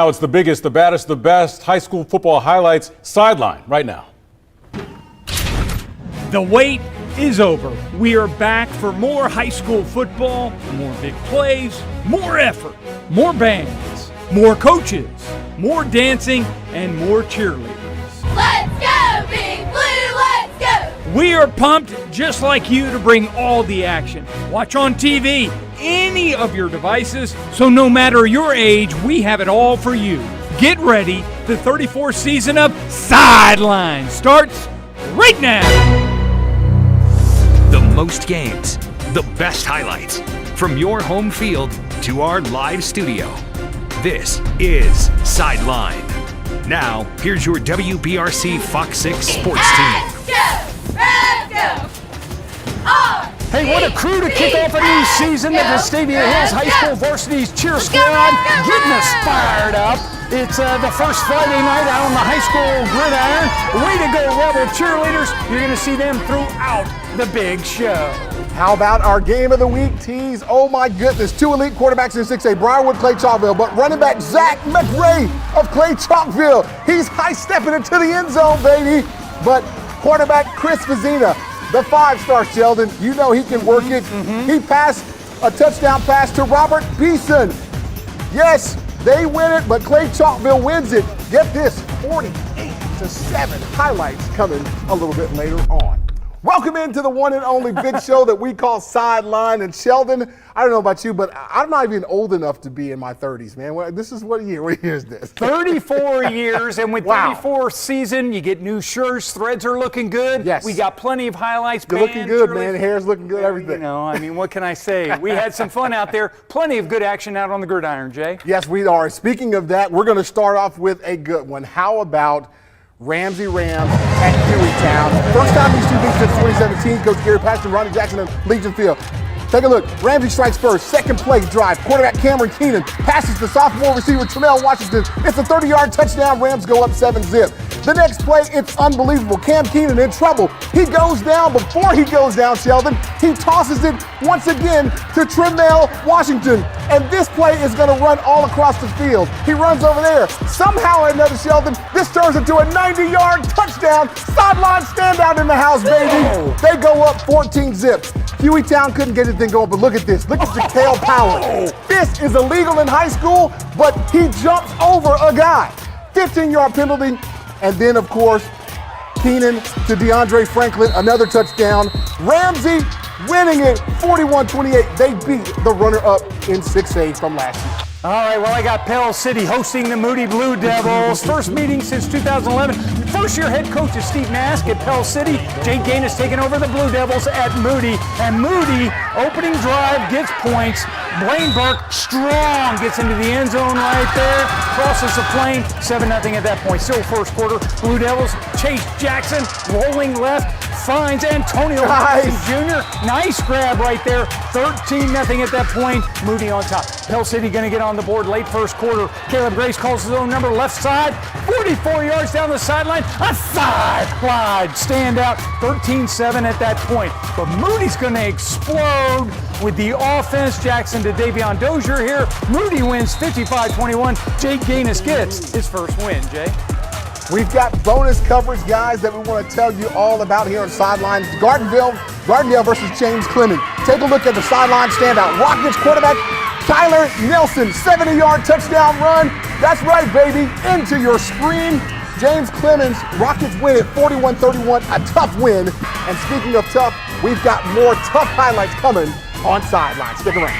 Now it's the biggest, the baddest, the best high school football highlights Sideline right now. The wait is over. We are back for more high school football, more big plays, more effort, more bands, more coaches, more dancing, and more cheerleaders. Let's go, Big Blue, let's go! We are pumped just like you to bring all the action. Watch on TV, any of your devices, so no matter your age, we have it all for you. Get ready, the 34th season of Sideline starts right now. The most games, the best highlights, from your home field to our live studio. This is Sideline. Now, here's your WBRC Fox 6 sports team. Let's go! Let's go! Hey, what a crew to kick off a new season at the Vestavia Hills High School Varsity's Cheer Squad, getting us fired up. It's the first Friday night out on the high school gridiron. Way to go, Rebel cheerleaders. You're going to see them throughout the big show. How about our game of the week tease? Oh my goodness, two elite quarterbacks in 6A, Briarwood, Clay Chalkville, but running back Zach McRae of Clay Chalkville, he's high-stepping into the end zone, baby. But quarterback Chris Vizina, the five-star Sheldon, you know he can work it. He passed a touchdown pass to Robert Beeson. Yes, they win it, but Clay Chalkville wins it. Get this, 48-7. Highlights coming a little bit later on. Welcome into the one and only big show that we call Sideline. And Sheldon, I don't know about you, but I'm not even old enough to be in my 30s, man. This is what year is this? 34 years, and with Wow. 34th season, you get new shirts, threads are looking good. Yes. We got plenty of highlights. You're looking good, man. Hair's looking good, everything. You know, I mean, what can I say? We had some fun out there. Plenty of good action out on the gridiron, Jay. Yes, we are. Speaking of that, we're going to start off with a good one. How about Ramsey Rams at Hueytown? First time these two beat since 2017. Coach Gary Patterson, Ronnie Jackson, and Legion Field. Take a look. Ramsey strikes first. Second play drive. Quarterback Cameron Keenan passes to sophomore receiver Tremel Washington. It's a 30-yard touchdown. Rams go up 7-zip. The next play, it's unbelievable. Cam Keenan in trouble. He goes down. Before he goes down, Sheldon, he tosses it once again to Tremel Washington. And this play is going to run all across the field. He runs over there. Somehow or another, Sheldon, this turns into a 90-yard touchdown. Sideline standout in the house, baby. They go up 14-zip. Hueytown couldn't get anything going, but look at this. Look at Jaquel Power. This is illegal in high school, but he jumps over a guy. 15-yard penalty. And then, of course, Keenan to DeAndre Franklin, another touchdown. Ramsey winning it 41-28. They beat the runner-up in 6A from last year. All right, well, I got Pell City hosting the Moody Blue Devils. First meeting since 2011. First-year head coach is Steve Nask at Pell City. Jake Gaines taking over the Blue Devils at Moody. And Moody, opening drive, gets points. Blaine Burke, strong, gets into the end zone right there. Crosses the plane, 7-0 at that point. Still first quarter. Blue Devils, Chase Jackson, rolling left, finds Antonio Johnson Jr. Nice grab right there. 13-0 at that point. Moody on top. Pell City going to get on the board late first quarter. Caleb Grace calls his own number left side. 44 yards down the sideline. A sideline standout. 13-7 at that point. But Moody's going to explode with the offense. Jackson to Davion Dozier here. Moody wins 55-21. Jake Gaines gets his first win, Jay. We've got bonus coverage, guys, that we want to tell you all about here on Sidelines. Gardendale versus James Clemens. Take a look at the sideline standout. Rockets quarterback Tyler Nelson, 70-yard touchdown run. That's right, baby, into your screen. James Clemens, Rockets win it 41-31, a tough win. And speaking of tough, we've got more tough highlights coming on Sidelines. Stick around.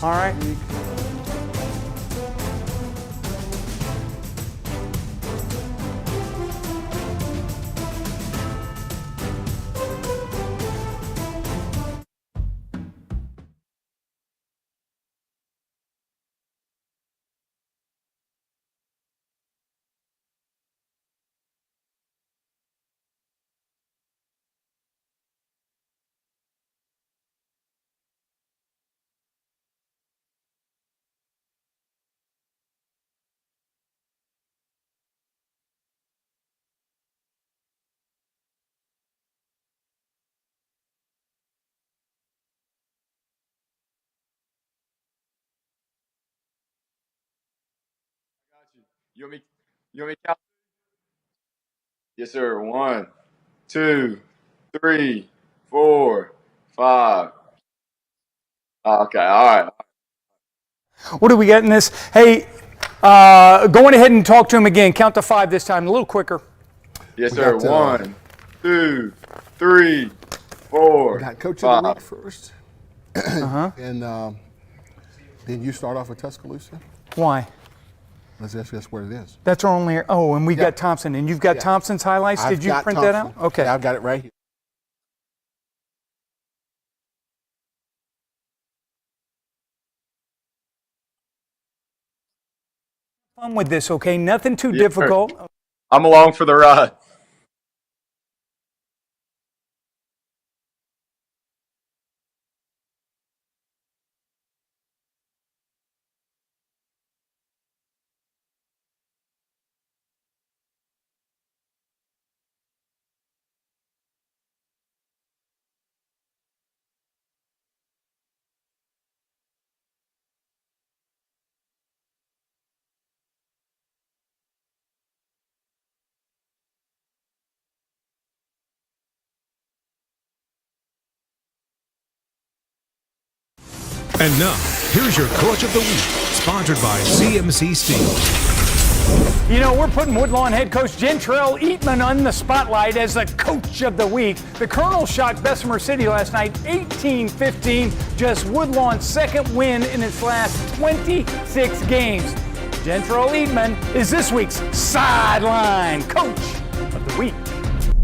All right. You want me to count? Yes, sir. 1, 2, 3, 4, 5. Okay, all right. What do we got in this? Hey, going ahead and talk to him again. Count to 5 this time, a little quicker. Yes, sir. 1, 2, 3, 4. We got Coach 5. of the Week first. And then you start off with Tuscaloosa. Why? That's what it is. That's our only. Oh, and we got Thompson, and you've got Thompson's highlights. Did you print that out? Okay. Yeah, I've got it right here. Fun with this, okay? Nothing too difficult. I'm along for the ride. And now, here's your Coach of the Week, sponsored by CMC Steel. You know, we're putting Woodlawn head coach Jentrell Eatman on the spotlight as the Coach of the Week. The Colonel shocked Bessemer City last night, 18-15, just Woodlawn's second win in its last 26 games. Jentrell Eatman is this week's Sideline Coach of the Week.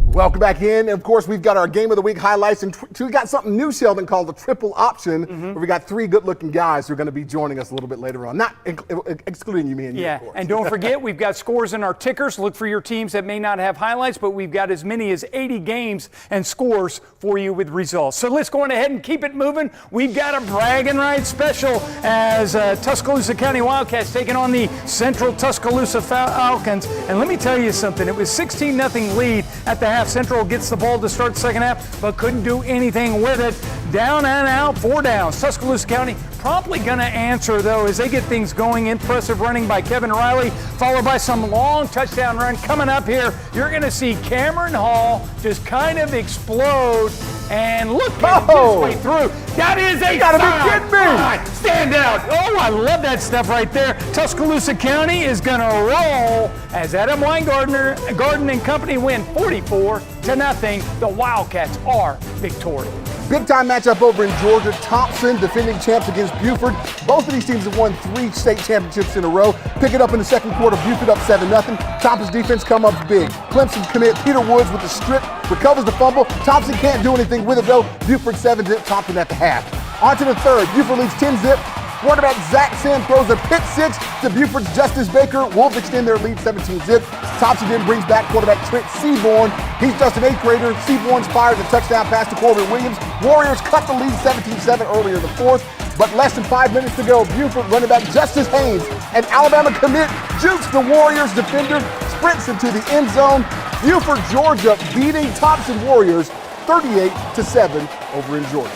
Welcome back in. And of course, we've got our Game of the Week highlights. And we got something new, Sheldon, called the triple option, where we got 3 good-looking guys who are going to be joining us a little bit later on. Not excluding you, me, and you, of course. And don't forget, we've got scores in our tickers. Look for your teams that may not have highlights, but we've got as many as 80 games and scores for you with results. So let's go on ahead and keep it moving. We've got a bragging rights special as Tuscaloosa County Wildcats taking on the Central Tuscaloosa Falcons. And let me tell you something. It was 16-0 lead at the half. Central gets the ball to start the second half, but couldn't do anything with it. Down and out, 4 downs. Tuscaloosa County promptly going to answer, though, as they get things going. Impressive running by Kevin Riley, followed by some long touchdown run. Coming up here, you're going to see Cameron Hall just kind of explode. And look at his way through. That is a gotta be kidding me. Stand out. Oh, I love that stuff right there. Tuscaloosa County is going to roll as Adam Garden and company win 44-0. The Wildcats are victorious. Big-time matchup over in Georgia. Thompson defending champs against Buford. Both of these teams have won 3 state championships in a row. Pick it up in the second quarter. Buford up 7-0. Thompson's defense come up big. Clemson commit. Peter Woods with the strip. Recovers the fumble. Thompson can't do anything with it, though. Buford 7-zip. Thompson at the half. On to the third. Buford leads 10-zip. Quarterback Zach Sim throws a pick 6 to Buford's Justice Baker. Wolves extend their lead 17-zip. Thompson then brings back quarterback Trent Seaborn. He's just an 8th grader. Seaborn fires a touchdown pass to Corbin Williams. Warriors cut the lead 17-7 earlier in the 4th, but less than 5 minutes to go. Buford running back Justice Haynes, an Alabama commit, jukes the Warriors defender, sprints into the end zone. Buford, Georgia beating Thompson Warriors 38-7 over in Georgia.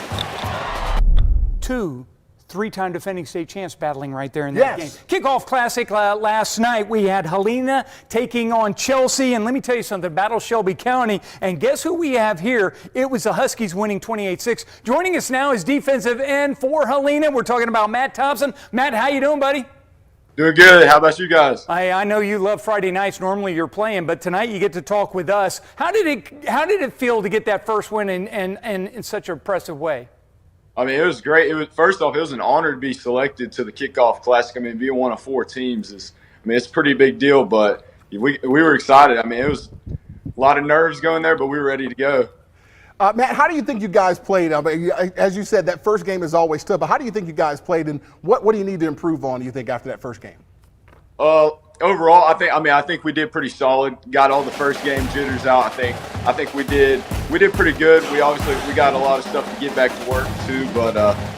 2 3-time defending state champs battling right there in that game. Kickoff Classic last night. We had Helena taking on Chelsea. And let me tell you something, battle Shelby County. And guess who we have here? It was the Huskies winning 28-6. Joining us now is defensive end for Helena. We're talking about Matt Thompson. Matt, how you doing, buddy? Doing good. How about you guys? I know you love Friday nights. Normally you're playing, but tonight you get to talk with us. How did it feel to get that first win in such an impressive way? I mean, it was great. First off, it was an honor to be selected to the Kickoff Classic. I mean, being one of 4 teams it's a pretty big deal, but we were excited. I mean, it was a lot of nerves going there, but we were ready to go. Matt, how do you think you guys played? As you said, that first game is always tough, but how do you think you guys played, and what do you need to improve on, do you think, after that first game? Overall, I think we did pretty solid. Got all the first game jitters out. I think we did pretty good. We got a lot of stuff to get back to work too, but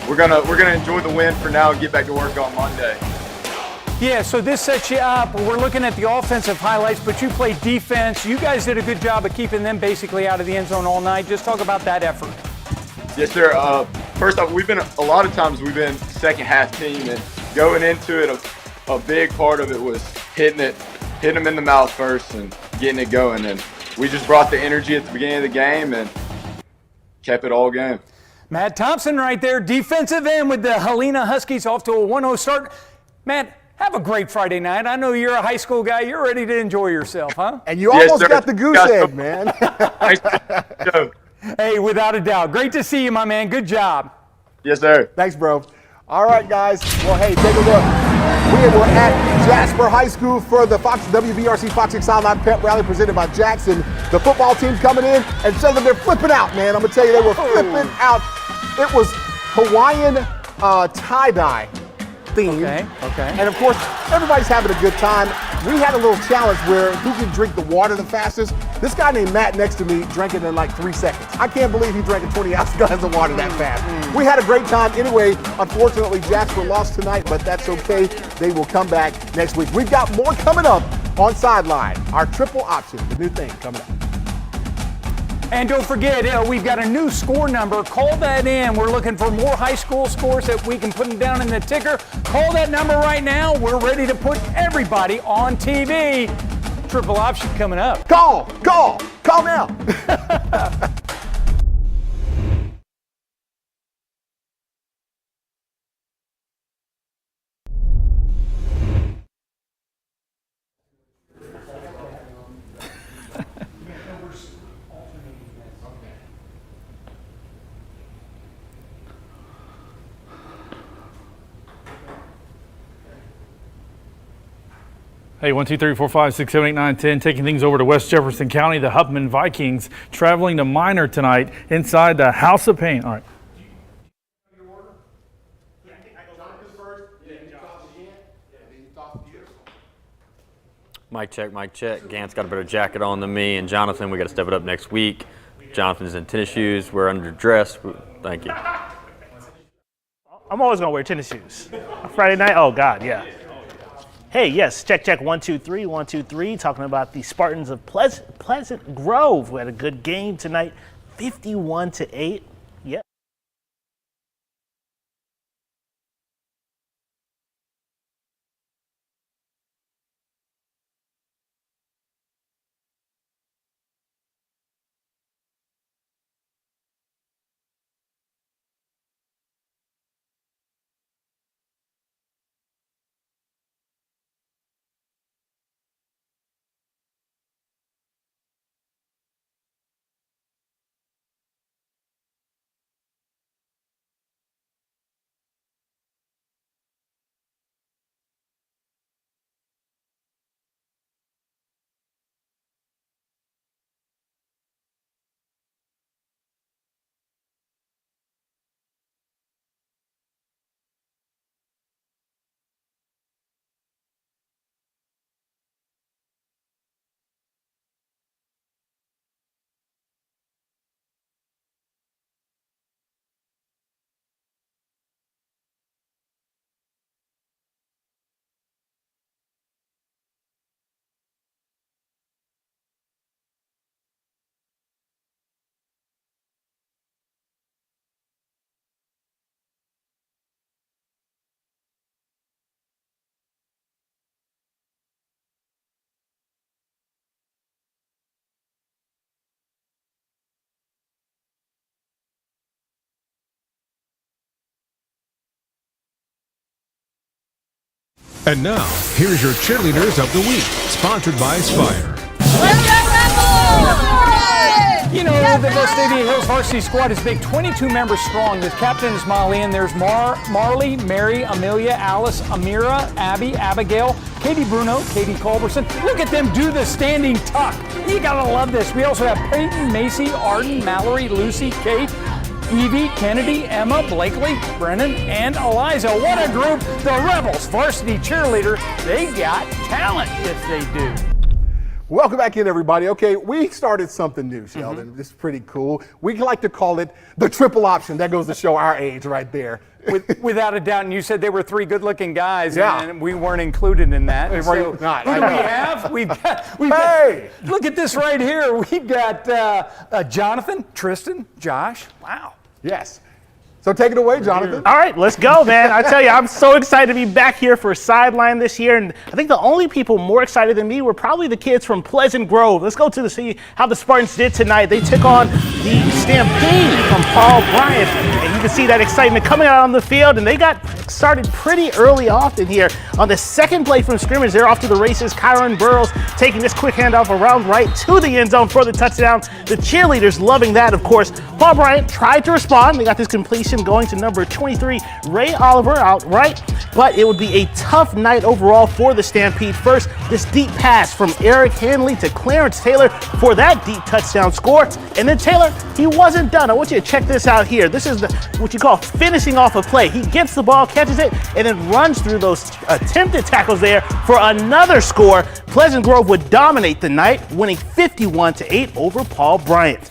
we're gonna enjoy the win for now and get back to work on Monday. Yeah, so this sets you up. We're looking at the offensive highlights, but you played defense. You guys did a good job of keeping them basically out of the end zone all night. Just talk about that effort. Yes, sir. First off, a lot of times we've been second half team, and going into it, a big part of it was hitting him in the mouth first and getting it going. And we just brought the energy at the beginning of the game and kept it all game. Matt Thompson right there, defensive end with the Helena Huskies off to a 1-0 start. Matt, have a great Friday night. I know you're a high school guy. You're ready to enjoy yourself, huh? And you Yes, almost sir. got the goose egg, man. Hey, without a doubt. Great to see you, my man. Good job. Yes, sir. Thanks, bro. All right, guys. Well, hey, take a look. We were at Jasper High School for the WBRC Fox 6 Sideline Pep Rally presented by Jackson. The football team's coming in, and Sheldon, they're flipping out, man. I'm going to tell you, they were flipping out. It was Hawaiian tie-dye theme. Okay. And, of course, everybody's having a good time. We had a little challenge where who can drink the water the fastest. This guy named Matt next to me drank it in like 3 seconds. I can't believe he drank a 20-ounce glass of water that fast. We had a great time. Anyway, unfortunately, Jasper lost tonight, but that's okay. They will come back next week. We've got more coming up on Sideline, our triple option, the new thing coming up. And don't forget, we've got a new score number. Call that in. We're looking for more high school scores that we can put them down in the ticker. Call that number right now. We're ready to put everybody on TV. Triple option coming up. Call now. Hey, 1, 2, 3, 4, 5, 6, 7, 8, 9, 10. Taking things over to West Jefferson County, the Huffman Vikings traveling to Minor tonight inside the House of Pain. All right. Mic check. Gant's got a better jacket on than me, and Jonathan, we got to step it up next week. Jonathan's in tennis shoes. We're underdressed. Thank you. I'm always going to wear tennis shoes. Friday night? Oh, God, yeah. Hey, yes, check, 1, 2, 3, 1, 2, 3. Talking about the Spartans of Pleasant Grove. We had a good game tonight, 51-8. Yep. And now, here's your Cheerleaders of the Week, sponsored by Spire. You know, the Vestavia Hills varsity squad is big, 22 members strong. The captain is Molly, and there's Marley, Mary, Amelia, Alice, Amira, Abby, Abigail, Katie Bruno, Katie Culberson. Look at them do the standing tuck. You gotta love this. We also have Peyton, Macy, Arden, Mallory, Lucy, Kate, Evie, Kennedy, Emma, Blakely, Brennan, and Eliza. What a group. The Rebels varsity cheerleader. They got talent if they do. Welcome back in, everybody. Okay, we started something new, Sheldon. This is pretty cool. We like to call it the triple option. That goes to show our age right there. Without a doubt, and you said they were 3 good-looking guys, yeah, and we weren't included in that. So, not. Who do we have? We've got, look at this right here. We've got Jonathan, Tristan, Josh. Wow. Yes. So take it away, Jonathan. All right, let's go, man. I tell you, I'm so excited to be back here for Sideline this year, and I think the only people more excited than me were probably the kids from Pleasant Grove. Let's go to see how the Spartans did tonight. They took on the Stampede from Paul Bryant, and you can see that excitement coming out on the field, and they got started pretty early off in here. On the second play from scrimmage, they're off to the races. Kyron Burrows taking this quick handoff around right to the end zone for the touchdown. The cheerleaders loving that, of course. Paul Bryant tried to respond. They got this completion going to number 23, Ray Oliver, out right, but it would be a tough night overall for the Stampede. First, this deep pass from Eric Henley to Clarence Taylor for that deep touchdown score, and then Taylor, he wasn't done. I want you to check this out here. This is what you call finishing off a play. He gets the ball, catches it, and then runs through those attempted tackles there for another score. Pleasant Grove would dominate the night, winning 51-8 over Paul Bryant.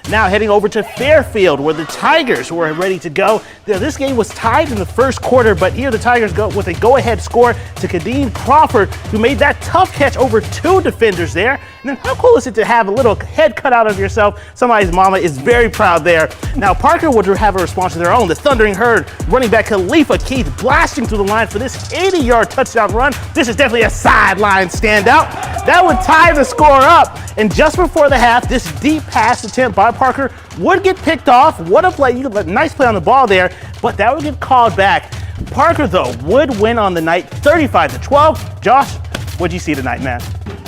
Now heading over to Fairfield, where the Tigers were ready to go. Now, this game was tied in the first quarter, but here the Tigers go with a go-ahead score to Kadeen Crawford, who made that tough catch over two defenders there. And then how cool is it to have a little head cut out of yourself? Somebody's mama is very proud there. Now Parker would have a response to their own. The Thundering Herd, running back Khalifa Keith blasting through the line for this 80-yard touchdown run. This is definitely a sideline standout. That would tie the score up. And just before the half, this deep pass attempt by Parker would get picked off. What a play. Nice play on the ball there, but that would get called back. Parker, though, would win on the night 35-12. Josh, what'd you see tonight, man?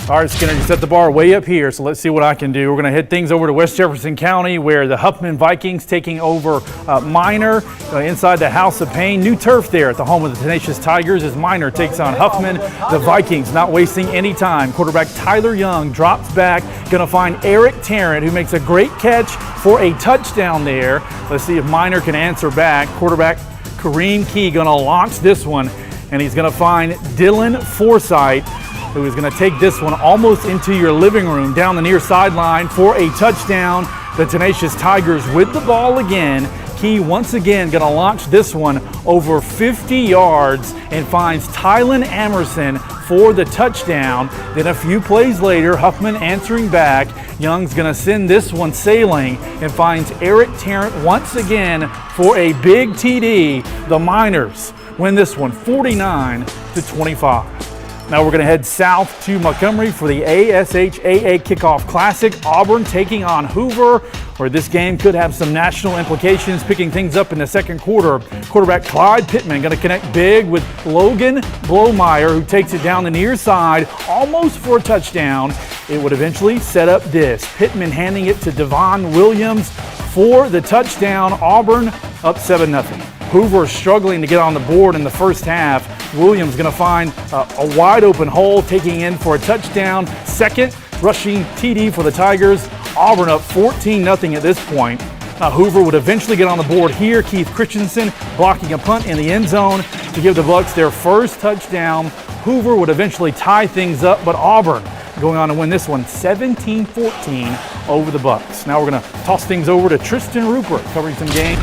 All right, Skinner, you set the bar way up here, so let's see what I can do. We're going to head things over to West Jefferson County, where the Huffman Vikings taking over Minor inside the House of Pain. New turf there at the home of the Tenacious Tigers as Minor takes on Huffman. The Vikings not wasting any time. Quarterback Tyler Young drops back, going to find Eric Tarrant, who makes a great catch for a touchdown there. Let's see if Minor can answer back. Quarterback Kareem Key going to launch this one, and he's going to find Dylan Forsythe, who is going to take this one almost into your living room down the near sideline for a touchdown. The Tenacious Tigers with the ball again. Key once again going to launch this one over 50 yards and finds Tylen Amerson for the touchdown. Then a few plays later, Huffman answering back. Young's going to send this one sailing and finds Eric Tarrant once again for a big TD. The Miners win this one 49-25. Now we're going to head south to Montgomery for the ASHAA Kickoff Classic. Auburn taking on Hoover, where this game could have some national implications. Picking things up in the second quarter, quarterback Clyde Pittman going to connect big with Logan Blomeyer, who takes it down the near side, almost for a touchdown. It would eventually set up this. Pittman handing it to Devon Williams for the touchdown. Auburn up 7-0. Hoover struggling to get on the board in the first half. Williams going to find a wide open hole, taking in for a touchdown. Second rushing TD for the Tigers. Auburn up 14-0 at this point. Hoover would eventually get on the board here. Keith Christensen blocking a punt in the end zone to give the Bucks their first touchdown. Hoover would eventually tie things up, but Auburn going on to win this one 17-14 over the Bucks. Now we're going to toss things over to Tristan Rupert covering some game.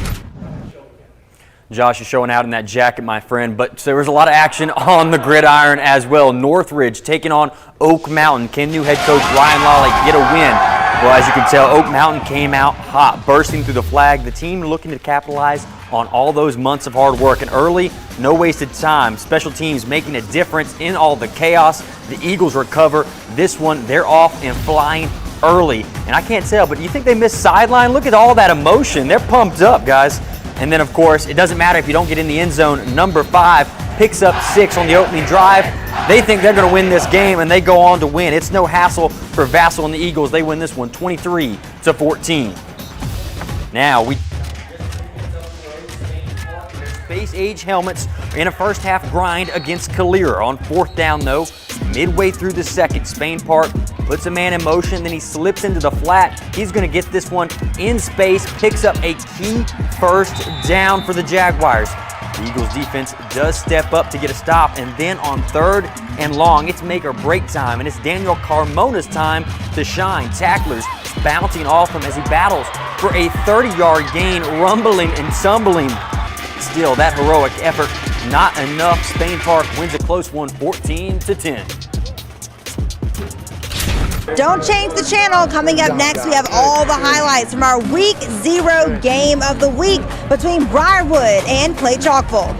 Josh is showing out in that jacket, my friend, but there was a lot of action on the gridiron as well. Northridge taking on Oak Mountain. Can new head coach Ryan Lawley get a win? Well, as you can tell, Oak Mountain came out hot, bursting through the flag. The team looking to capitalize on all those months of hard work. And early, no wasted time. Special teams making a difference in all the chaos. The Eagles recover. This one, they're off and flying early. And I can't tell, but you think they missed sideline? Look at all that emotion. They're pumped up, guys. And then, of course, it doesn't matter if you don't get in the end zone. Number 5 picks up 6 on the opening drive. They think they're going to win this game, and they go on to win. It's no hassle for Vassal and the Eagles. They win this one 23-14. Now, Space Age helmets in a first half grind against Calera. On fourth down, though, midway through the second, Spain Park puts a man in motion, then he slips into the flat. He's going to get this one in space, picks up a key first down for the Jaguars. The Eagles defense does step up to get a stop, and then on third and long, it's make or break time, and it's Daniel Carmona's time to shine. Tacklers bouncing off him as he battles for a 30-yard gain, rumbling and tumbling. Still, that heroic effort, not enough. Spain Park wins a close one, 14-10. Don't change the channel. Coming up next, we have all the highlights from our Week 0 game of the week between Briarwood and Clay Chalkville.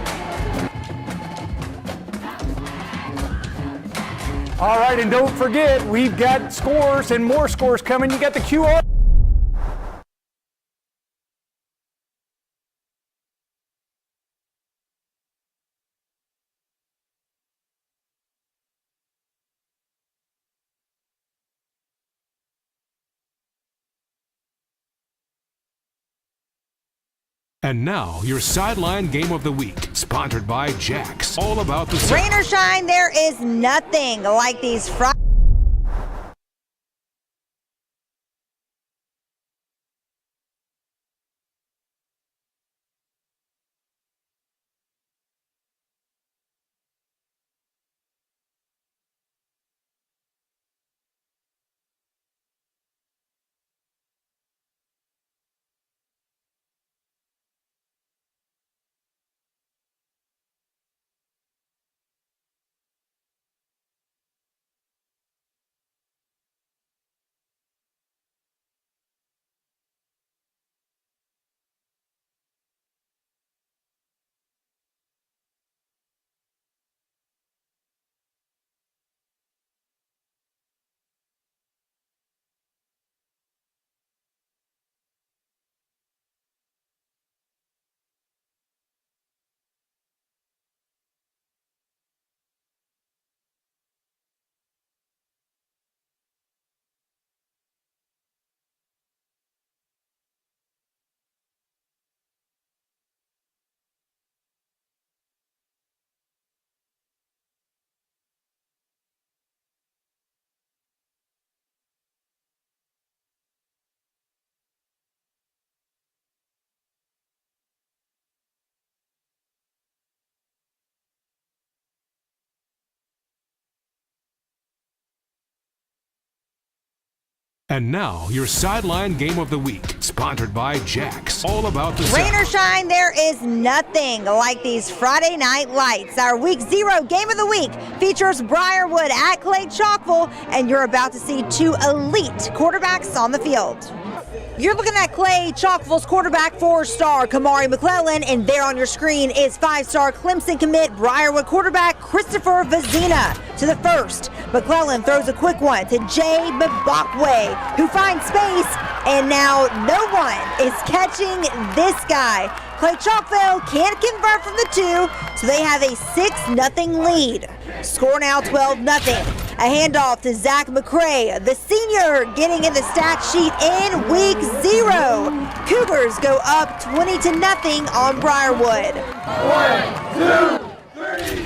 All right, and don't forget, we've got scores and more scores coming. You got the QR. And now, your Sideline Game of the Week, sponsored by Jack's. All about the Rain or shine, there is nothing like these Friday. And now, your Sideline Game of the Week, sponsored by Jack's. All about the Rain or shine, there is nothing like these Friday night lights. Our Week 0 Game of the Week features Briarwood at Clay Chalkville, and you're about to see two elite quarterbacks on the field. You're looking at Clay Chalkville's quarterback, 4-star Kamari McClellan, and there on your screen is 5-star Clemson commit Briarwood quarterback Christopher Vazina. To the first, McClellan throws a quick one to Jay Mbakwe, who finds space, and now no one is catching this guy. Clay Chalkville can't convert from the 2, so they have a 6-0 lead. Score now 12-0. A handoff to Zach McCray, the senior, getting in the stat sheet in Week 0. Cougars go up 20-0 on Briarwood. 1, 2, 3.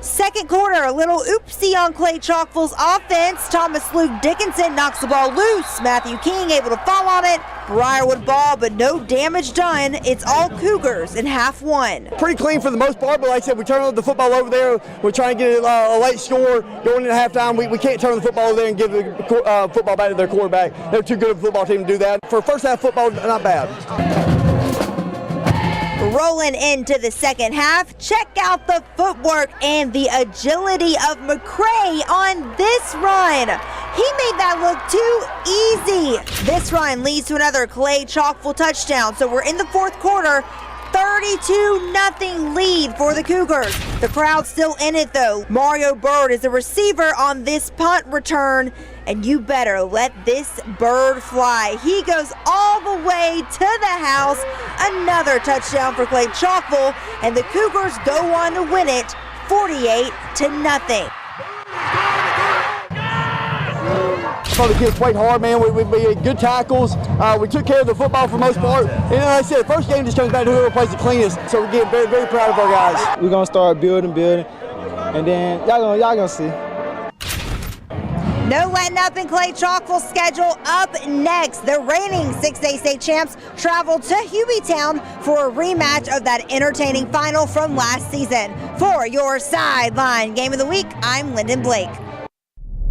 Second quarter, a little oopsie on Clay Chalkville's offense. Thomas Luke Dickinson knocks the ball loose. Matthew King able to fall on it. Briarwood ball, but no damage done. It's all Cougars in half one. Pretty clean for the most part, but like I said, we turn the football over there. We're trying to get a late score going into halftime. We can't turn the football over there and give the football back to their quarterback. They're too good of a football team to do that. For first half football, not bad. Rolling into the second half, check out the footwork and the agility of McCray on this run. He made that look too easy. This run leads to another Clay Chalkville touchdown, so we're in the fourth quarter. 32-0 lead for the Cougars. The crowd's still in it though. Mario Bird is the receiver on this punt return, and you better let this bird fly. He goes all the way to the house. Another touchdown for Clay Chalkville, and the Cougars go on to win it 48-0. The kids played hard, man. We had good tackles. We took care of the football for the most part. And like I said, the first game just comes back to whoever plays the cleanest. So we're getting very, very proud of our guys. We're going to start building, and then y'all gonna see. No letting up in Clay Chalkville's schedule. Up next, the reigning 6A state champs travel to Hueytown for a rematch of that entertaining final from last season. For your Sideline Game of the Week, I'm Lyndon Blake.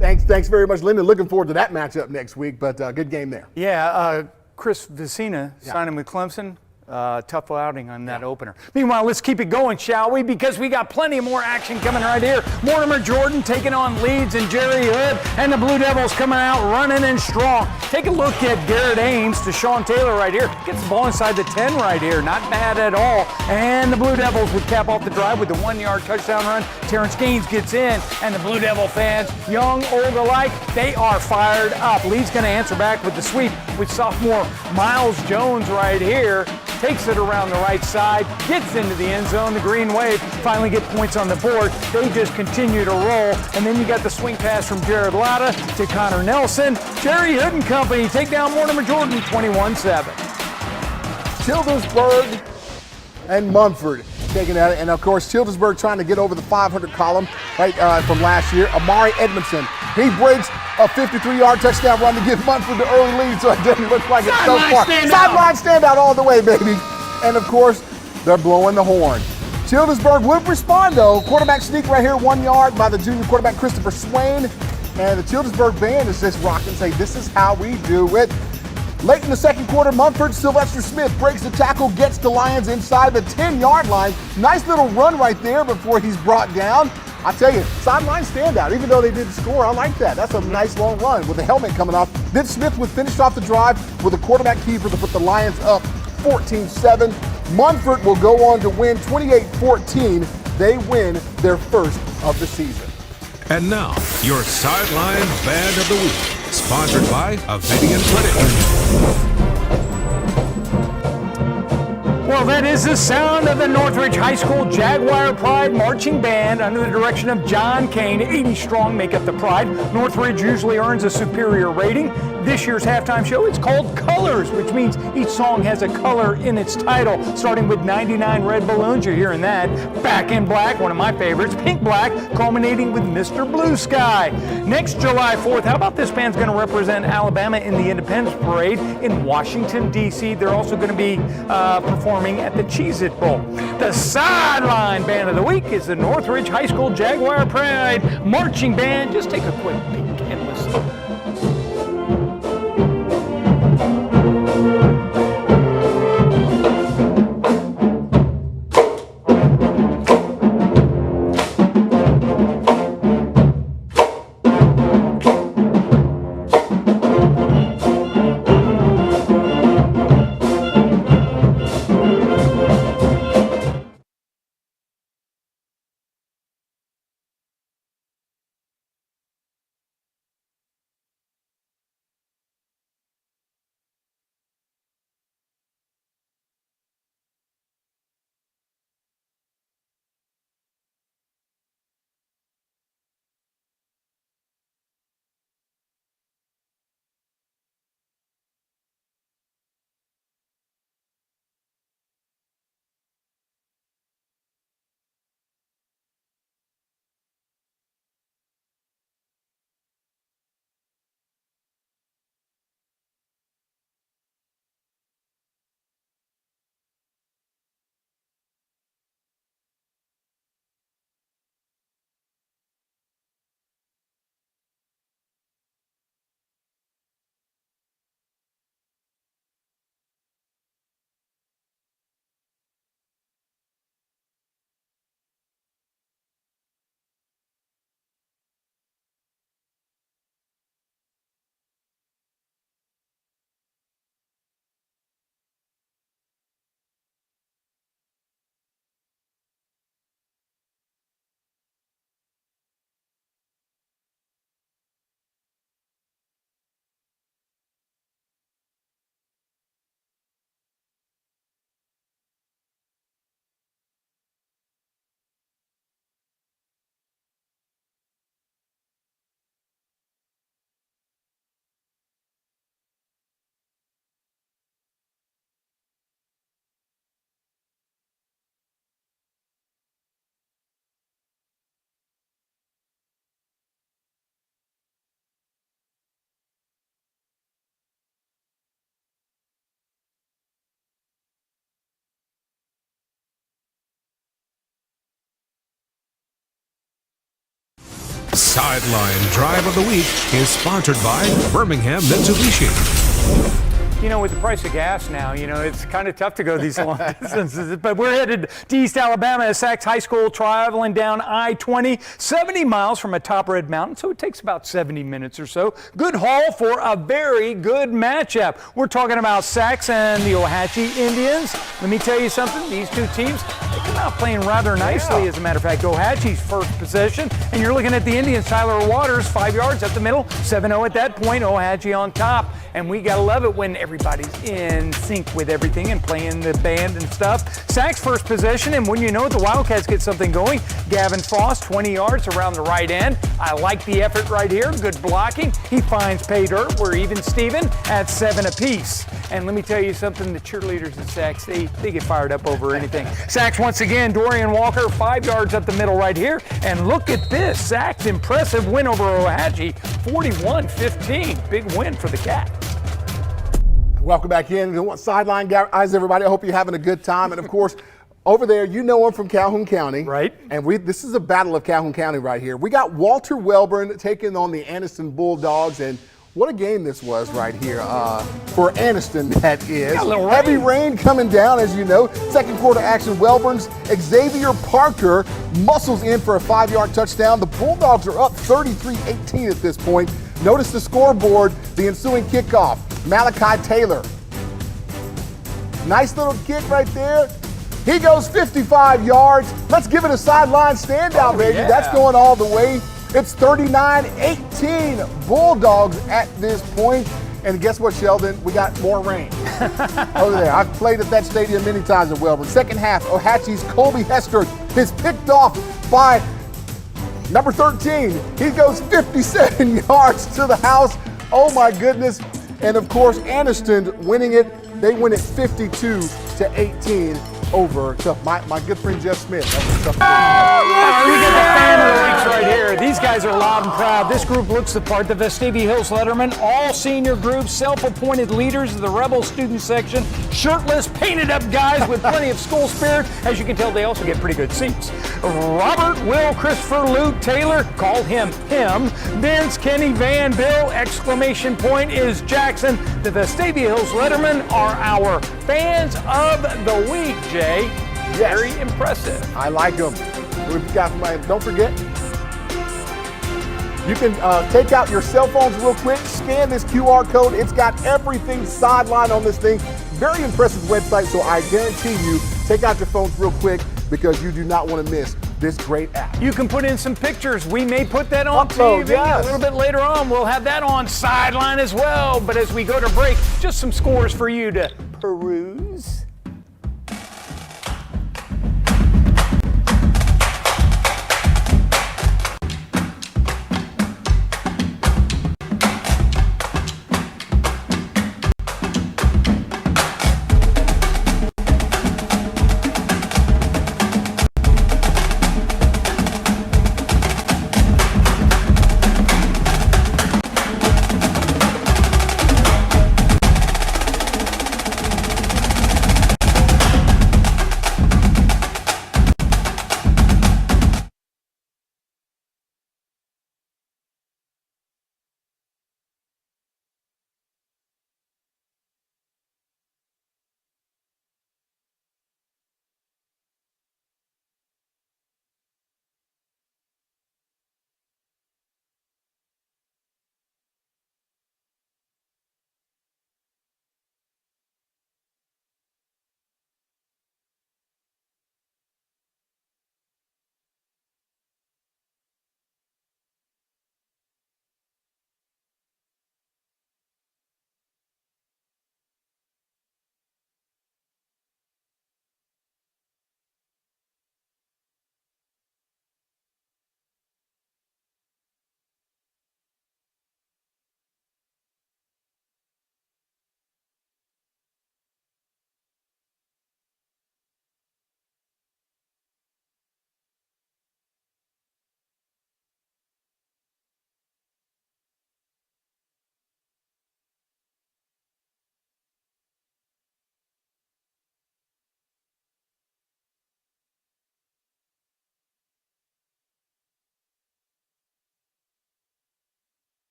Thanks very much, Lyndon. Looking forward to that matchup next week, but good game there. Yeah, Chris Vecina signing with Clemson. tough outing on that opener. Meanwhile, let's keep it going, shall we? Because we got plenty more action coming right here. Mortimer Jordan taking on Leeds and Jerry Hood, and the Blue Devils coming out running and strong. Take a look at Garrett Ames to Sean Taylor right here. Gets the ball inside the 10 right here. Not bad at all. And the Blue Devils would cap off the drive with the 1-yard touchdown run. Terrence Gaines gets in, and the Blue Devil fans, young, old alike, they are fired up. Leeds going to answer back with the sweep with sophomore Miles Jones right here. Takes it around the right side, gets into the end zone. The Green Wave finally get points on the board. They just continue to roll. And then you got the swing pass from Jared Latta to Connor Nelson. Jerry Hood and company take down Mortimer Jordan 21-7. Childersburg and Munford taking at it. And of course, Childersburg trying to get over the 500 column right from last year. Amari Edmondson, he breaks a 53-yard touchdown run to give Munford the early lead, so it doesn't look like it's so far. Sideline standout all the way, baby. And of course, they're blowing the horn. Childersburg would respond though. Quarterback sneak right here, 1 yard by the junior quarterback Christopher Swain. And the Childersburg band is just rocking, say, this is how we do it. Late in the second quarter, Munford, Sylvester Smith breaks the tackle, gets the Lions inside the 10-yard line. Nice little run right there before he's brought down. I tell you, sideline standout. Even though they didn't score, I like that. That's a nice long run with the helmet coming off. Then Smith would finish off the drive with a quarterback keeper to put the Lions up 14-7. Munford will go on to win 28-14. They win their first of the season. And now, your Sideline Band of the Week, sponsored by Avidian Credit Union. Well, that is the sound of the Northridge High School Jaguar Pride Marching Band under the direction of John Kane. 80 strong make up the Pride. Northridge usually earns a superior rating. This year's halftime show, it's called Colors, which means each song has a color in its title, starting with 99 red balloons. You're hearing that. Back in Black, one of my favorites. Pink Black, culminating with Mr. Blue Sky. Next July 4th, how about this band's going to represent Alabama in the Independence Parade in Washington, D.C. They're also going to be performing at the Cheez-It Bowl. The Sideline Band of the Week is the Northridge High School Jaguar Pride Marching Band. Just take a quick peek and listen. Sideline Drive of the Week is sponsored by Birmingham Mitsubishi. You know, with the price of gas now, you know, it's kind of tough to go these long distances. But we're headed to East Alabama at Sachs High School, traveling down I-20, 70 miles from atop Red Mountain, so it takes about 70 minutes or so. Good haul for a very good matchup. We're talking about Sachs and the Ohatchee Indians. Let me tell you something, these two teams, they come out playing rather nicely, as a matter of fact. Ohatchee's first possession, and you're looking at the Indians, Tyler Waters, 5 yards up the middle, 7-0 at that point, Ohatchee on top. And we gotta love it when everybody's in sync with everything and playing the band and stuff. Sachs first possession, and when you know it, the Wildcats get something going. Gavin Foss, 20 yards around the right end. I like the effort right here, good blocking. He finds pay dirt. We're even Steven at 7 apiece. And let me tell you something, the cheerleaders at Sachs, they get fired up over anything. Sachs once again, Dorian Walker, 5 yards up the middle right here. And look at this, Sachs impressive win over Ohatchee, 41-15. Big win for the Cats. Welcome back in. Sideline guys, everybody. I hope you're having a good time. And of course, over there, you know him from Calhoun County. Right. And this is a battle of Calhoun County right here. We got Walter Welborn taking on the Anniston Bulldogs. And what a game this was right here for Anniston, that is. Yeah, a little Heavy rain coming down, as you know. Second quarter action, Welborn's Xavier Parker muscles in for a 5-yard touchdown. The Bulldogs are up 33-18 at this point. Notice the scoreboard, the ensuing kickoff. Malachi Taylor. Nice little kick right there. He goes 55 yards. Let's give it a sideline standout, baby. Yeah. That's going all the way. It's 39-18 Bulldogs at this point. And guess what, Sheldon? We got more rain over there. I've played at that stadium many times at Welborn. Second half, Ohatchee's Colby Hester is picked off by number 13. He goes 57 yards to the house. Oh my goodness. And of course, Anniston winning it. They win it 52-18 over my good friend Jeff Smith. We got the family links right here. These guys are loud and proud. This group looks the part. The Vestavia Hills Letterman, all senior groups, self-appointed leaders of the Rebel student section, shirtless, painted up guys with plenty of school spirit. As you can tell, they also get pretty good seats. Robert, Will, Christopher, Luke, Taylor, call him, Vince, Kenny, Van, Bill, exclamation point is Jackson. The Vestavia Hills Letterman are our fans of the week, Jay. Yes. Very impressive. I like them. We've got don't forget, you can take out your cell phones real quick, scan this QR code. It's got everything Sideline on this thing. Very impressive website, so I guarantee you, take out your phones real quick because you do not want to miss this great app. You can put in some pictures. We may put that on Upload, TV yes. a little bit later on. We'll have that on Sideline as well. But as we go to break, just some scores for you to peruse.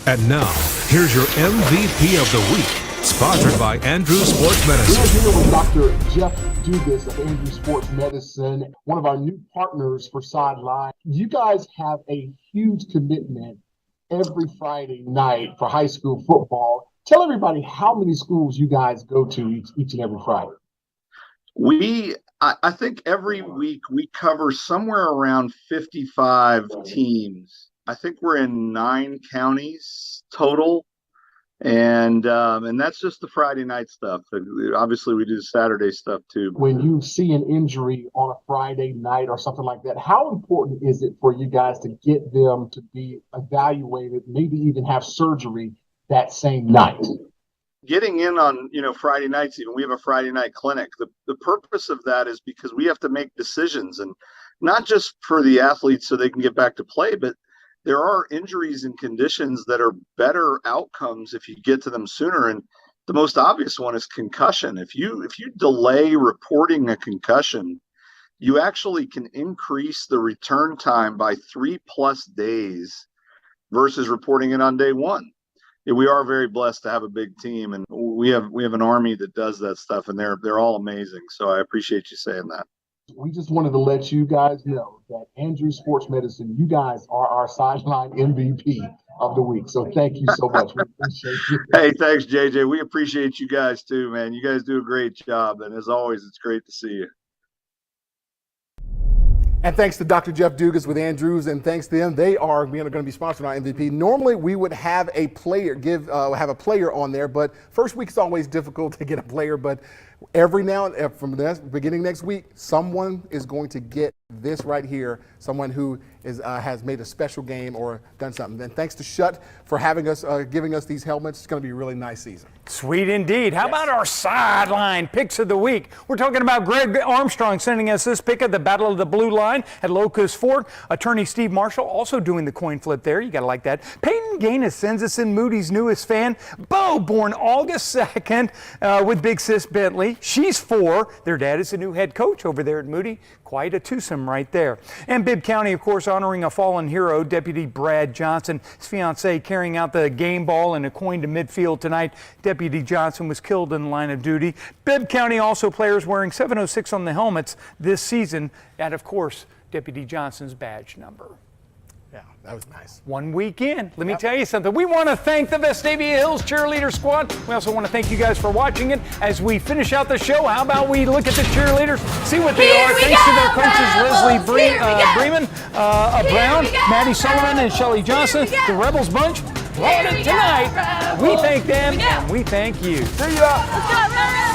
And now, here's your MVP of the week, sponsored by Andrew Sports Medicine. We're here with Dr. Jeff Dugas of Andrew Sports Medicine, one of our new partners for Sideline. You guys have a huge commitment every Friday night for high school football. Tell everybody how many schools you guys go to each and every Friday. I think every week we cover somewhere around 55 teams. I think we're in 9 counties total, and that's just the Friday night stuff. Obviously, we do the Saturday stuff too. When you see an injury on a Friday night or something like that, how important is it for you guys to get them to be evaluated, maybe even have surgery that same night? Getting in on, Friday nights, even we have a Friday night clinic. The purpose of that is because we have to make decisions, and not just for the athletes so they can get back to play, but there are injuries and conditions that are better outcomes if you get to them sooner. And the most obvious one is concussion. If you delay reporting a concussion, you actually can increase the return time by 3+ days versus reporting it on day one. Yeah, we are very blessed to have a big team, and we have an army that does that stuff, and they're all amazing. So I appreciate you saying that. We just wanted to let you guys know that Andrew Sports Medicine, you guys are our Sideline MVP of the week. So thank you so much. We appreciate you. Hey, thanks, JJ. We appreciate you guys too, man. You guys do a great job, and as always, it's great to see you. And thanks to Dr. Jeff Dugas with Andrews, and thanks to them, they are going to be sponsoring our MVP. Normally, we would have a player have a player on there, but first week is always difficult to get a player. But every now and then, from the beginning next week, someone is going to get this right here. Someone who has made a special game or done something. And thanks to Shutt for having us, giving us these helmets. It's going to be a really nice season. Sweet indeed. How about our Sideline picks of the week? We're talking about Greg Armstrong sending us this pick of the Battle of the Blue Line at Locust Fort. Attorney Steve Marshall also doing the coin flip there. You got to like that. Peyton Gaines sends us in Moody's newest fan, Bo, born August 2nd with Big Sis Bentley. She's 4. Their dad is the new head coach over there at Moody. Quite a twosome right there. And Bibb County, of course, honoring a fallen hero, Deputy Brad Johnson. His fiancee carrying out the game ball and a coin to midfield tonight. Deputy Johnson was killed in the line of duty. Bibb County also players wearing 706 on the helmets this season. And, of course, Deputy Johnson's badge number. Yeah, that was nice. One week in. Let me tell you something. We want to thank the Vestavia Hills Cheerleader Squad. We also want to thank you guys for watching it. As we finish out the show, how about we look at the cheerleaders, see what they are. Thanks to their coaches, Leslie Bremen, Brown, Maddie Sullivan, and Shelly Johnson. The Rebels bunch brought it tonight. We thank them, and we thank you. See ya.